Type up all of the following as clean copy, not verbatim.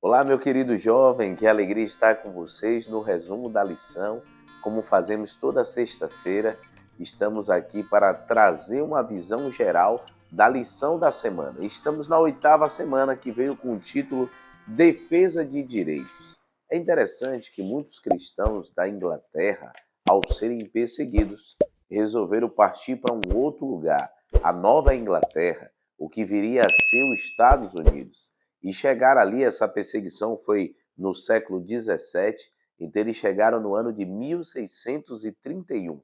Olá, meu querido jovem, que alegria estar com vocês no resumo da lição. Como fazemos toda sexta-feira, estamos aqui para trazer uma visão geral da lição da semana. Estamos na 8ª semana, que veio com o título Defesa de Direitos. É interessante que muitos cristãos da Inglaterra, ao serem perseguidos, resolveram partir para um outro lugar, a Nova Inglaterra, o que viria a ser os Estados Unidos. E chegar ali, essa perseguição foi no século XVII, então eles chegaram no ano de 1631.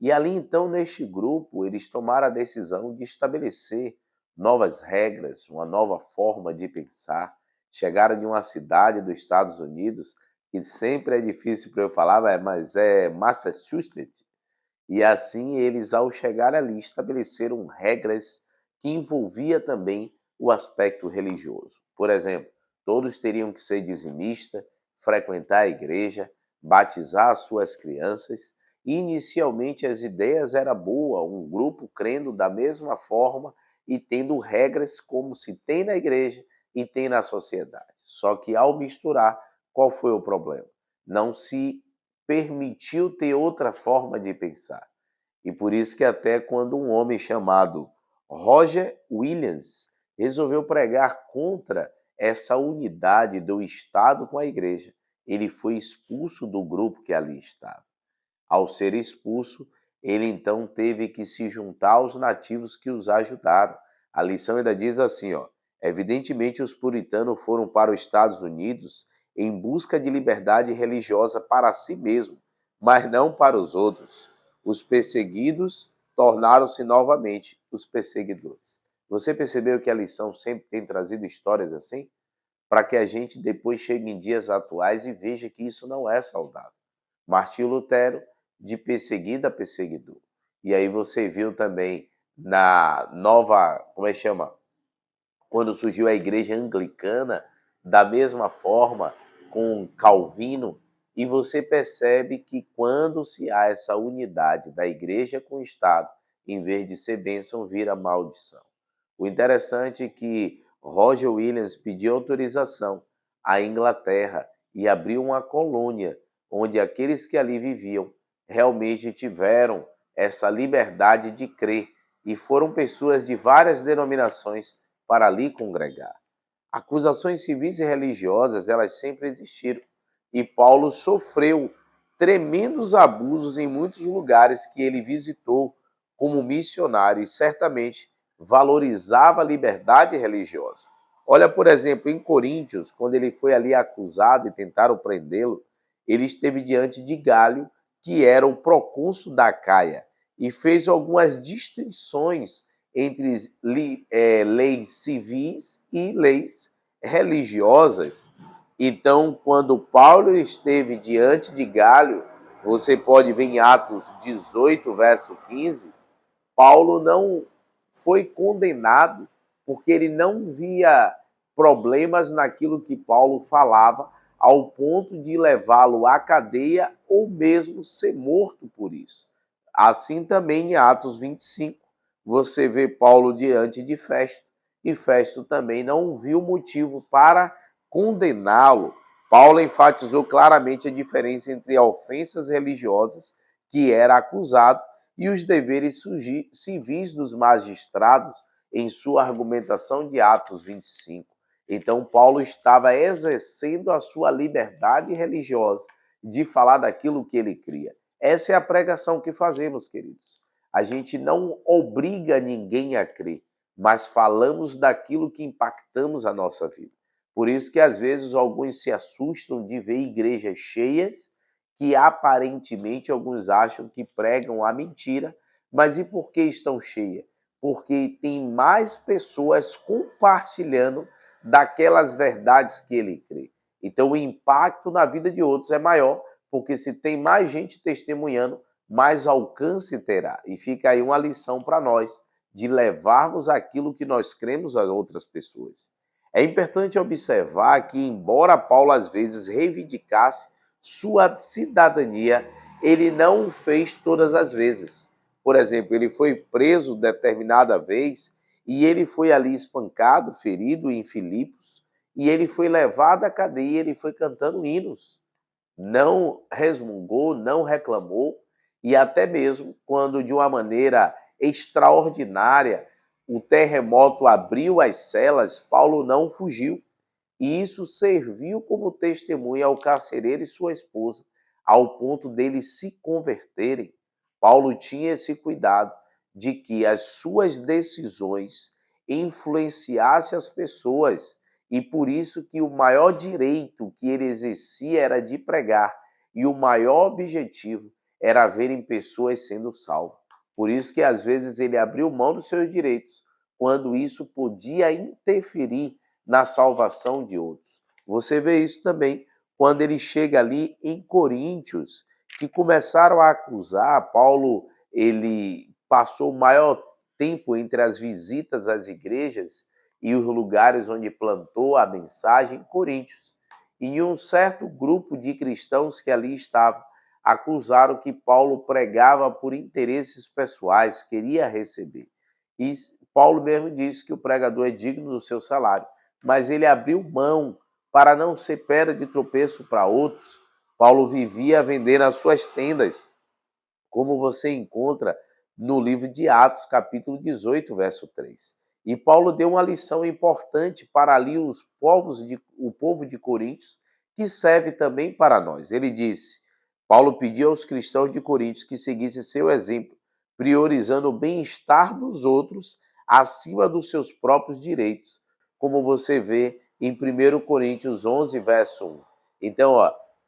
E ali então, neste grupo, eles tomaram a decisão de estabelecer novas regras, uma nova forma de pensar. Chegaram de uma cidade dos Estados Unidos, que sempre é difícil para eu falar, mas é Massachusetts. E assim eles, ao chegar ali, estabeleceram regras que envolvia também o aspecto religioso. Por exemplo, todos teriam que ser dizimistas, frequentar a igreja, batizar suas crianças. Inicialmente as ideias eram boas, um grupo crendo da mesma forma e tendo regras como se tem na igreja e tem na sociedade. Só que ao misturar, qual foi o problema? Não se permitiu ter outra forma de pensar. E por isso que até quando um homem chamado Roger Williams resolveu pregar contra essa unidade do Estado com a igreja, ele foi expulso do grupo que ali estava. Ao ser expulso, ele então teve que se juntar aos nativos que os ajudaram. A lição ainda diz assim, ó: evidentemente os puritanos foram para os Estados Unidos em busca de liberdade religiosa para si mesmos, mas não para os outros. Os perseguidos tornaram-se novamente os perseguidores. Você percebeu que a lição sempre tem trazido histórias assim? Para que a gente depois chegue em dias atuais e veja que isso não é saudável. Martinho Lutero, de perseguido a perseguidor. E aí você viu também na nova, como é que chama? Quando surgiu a igreja anglicana, da mesma forma, com Calvino, e você percebe que quando se há essa unidade da igreja com o Estado, em vez de ser bênção, vira maldição. O interessante é que Roger Williams pediu autorização à Inglaterra e abriu uma colônia onde aqueles que ali viviam realmente tiveram essa liberdade de crer e foram pessoas de várias denominações para ali congregar. Acusações civis e religiosas, elas sempre existiram. E Paulo sofreu tremendos abusos em muitos lugares que ele visitou como missionário e certamente valorizava a liberdade religiosa. Olha, por exemplo, em Coríntios, quando ele foi ali acusado e tentaram prendê-lo, ele esteve diante de Gálio, que era o procônsul da Acaia, e fez algumas distinções entre leis civis e leis religiosas. Então, quando Paulo esteve diante de Gálio, você pode ver em Atos 18, verso 15, Paulo não foi condenado porque ele não via problemas naquilo que Paulo falava, ao ponto de levá-lo à cadeia ou mesmo ser morto por isso. Assim também em Atos 25, você vê Paulo diante de Festo, e Festo também não viu motivo para condená-lo. Paulo enfatizou claramente a diferença entre ofensas religiosas, que era acusado, e os deveres civis dos magistrados em sua argumentação de Atos 25. Então, Paulo estava exercendo a sua liberdade religiosa de falar daquilo que ele cria. Essa é a pregação que fazemos, queridos. A gente não obriga ninguém a crer, mas falamos daquilo que impactamos a nossa vida. Por isso que, às vezes, alguns se assustam de ver igrejas cheias que aparentemente alguns acham que pregam a mentira, mas e por que estão cheias? Porque tem mais pessoas compartilhando daquelas verdades que ele crê. Então o impacto na vida de outros é maior, porque se tem mais gente testemunhando, mais alcance terá. E fica aí uma lição para nós, de levarmos aquilo que nós cremos às outras pessoas. É importante observar que, embora Paulo às vezes reivindicasse sua cidadania, ele não o fez todas as vezes. Por exemplo, ele foi preso determinada vez e ele foi ali espancado, ferido em Filipos, e ele foi levado à cadeia, ele foi cantando hinos, não resmungou, não reclamou, e até mesmo quando de uma maneira extraordinária o terremoto abriu as celas, Paulo não fugiu. E isso serviu como testemunha ao carcereiro e sua esposa, ao ponto deles se converterem. Paulo tinha esse cuidado de que as suas decisões influenciassem as pessoas, e por isso que o maior direito que ele exercia era de pregar, e o maior objetivo era verem pessoas sendo salvas. Por isso que às vezes ele abriu mão dos seus direitos, quando isso podia interferir na salvação de outros. Você vê isso também quando ele chega ali em Coríntios, que começaram a acusar Paulo. Ele passou o maior tempo entre as visitas às igrejas e os lugares onde plantou a mensagem em Coríntios. E um certo grupo de cristãos que ali estavam acusaram que Paulo pregava por interesses pessoais, queria receber. E Paulo mesmo disse que o pregador é digno do seu salário, mas ele abriu mão para não ser pedra de tropeço para outros. Paulo vivia a vender nas suas tendas, como você encontra no livro de Atos, capítulo 18, verso 3. E Paulo deu uma lição importante para ali o povo de Coríntios, que serve também para nós. Ele disse, Paulo pediu aos cristãos de Coríntios que seguissem seu exemplo, priorizando o bem-estar dos outros acima dos seus próprios direitos, como você vê em 1 Coríntios 11, verso 1. Então,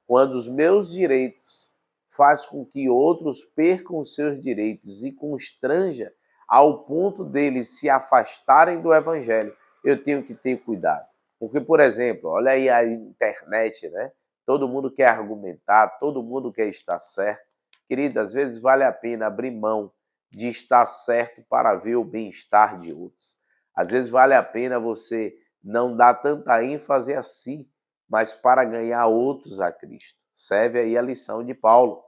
quando os meus direitos faz com que outros percam os seus direitos e constranja ao ponto deles se afastarem do evangelho, eu tenho que ter cuidado. Porque, por exemplo, olha aí a internet, né? Todo mundo quer argumentar, todo mundo quer estar certo. Querido, às vezes vale a pena abrir mão de estar certo para ver o bem-estar de outros. Às vezes vale a pena você não dar tanta ênfase a si, mas para ganhar outros a Cristo. Serve aí a lição de Paulo.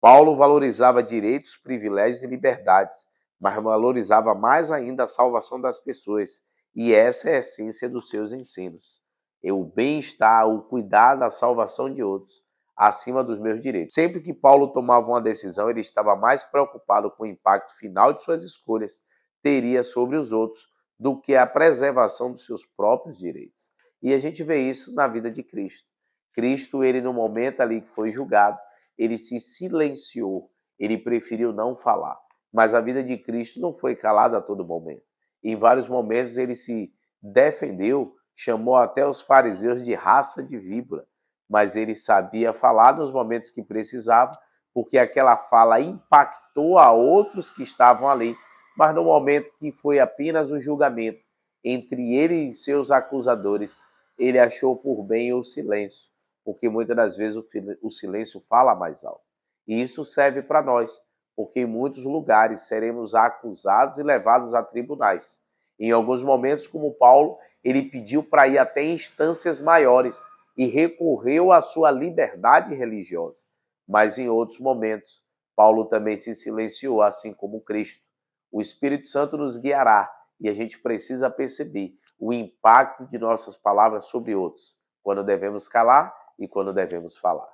Paulo valorizava direitos, privilégios e liberdades, mas valorizava mais ainda a salvação das pessoas. E essa é a essência dos seus ensinos. O bem-estar, o cuidar da salvação de outros, acima dos meus direitos. Sempre que Paulo tomava uma decisão, ele estava mais preocupado com o impacto final de suas escolhas teria sobre os outros do que a preservação dos seus próprios direitos. E a gente vê isso na vida de Cristo. Cristo, ele no momento ali que foi julgado, ele se silenciou, ele preferiu não falar. Mas a vida de Cristo não foi calada a todo momento. Em vários momentos ele se defendeu, chamou até os fariseus de raça de víbora, mas ele sabia falar nos momentos que precisava, porque aquela fala impactou a outros que estavam ali, mas no momento que foi apenas um julgamento entre ele e seus acusadores, ele achou por bem o silêncio, porque muitas das vezes o silêncio fala mais alto. E isso serve para nós, porque em muitos lugares seremos acusados e levados a tribunais. Em alguns momentos, como Paulo, ele pediu para ir até instâncias maiores e recorreu à sua liberdade religiosa. Mas em outros momentos, Paulo também se silenciou, assim como Cristo. O Espírito Santo nos guiará e a gente precisa perceber o impacto de nossas palavras sobre outros, quando devemos calar e quando devemos falar.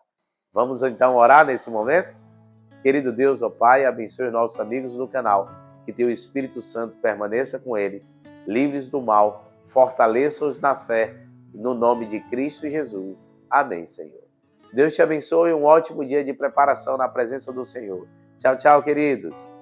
Vamos então orar nesse momento? Querido Deus, ó Pai, abençoe os nossos amigos do canal, que teu Espírito Santo permaneça com eles, livres do mal, fortaleça-os na fé, no nome de Cristo Jesus. Amém, Senhor. Deus te abençoe e um ótimo dia de preparação na presença do Senhor. Tchau, tchau, queridos.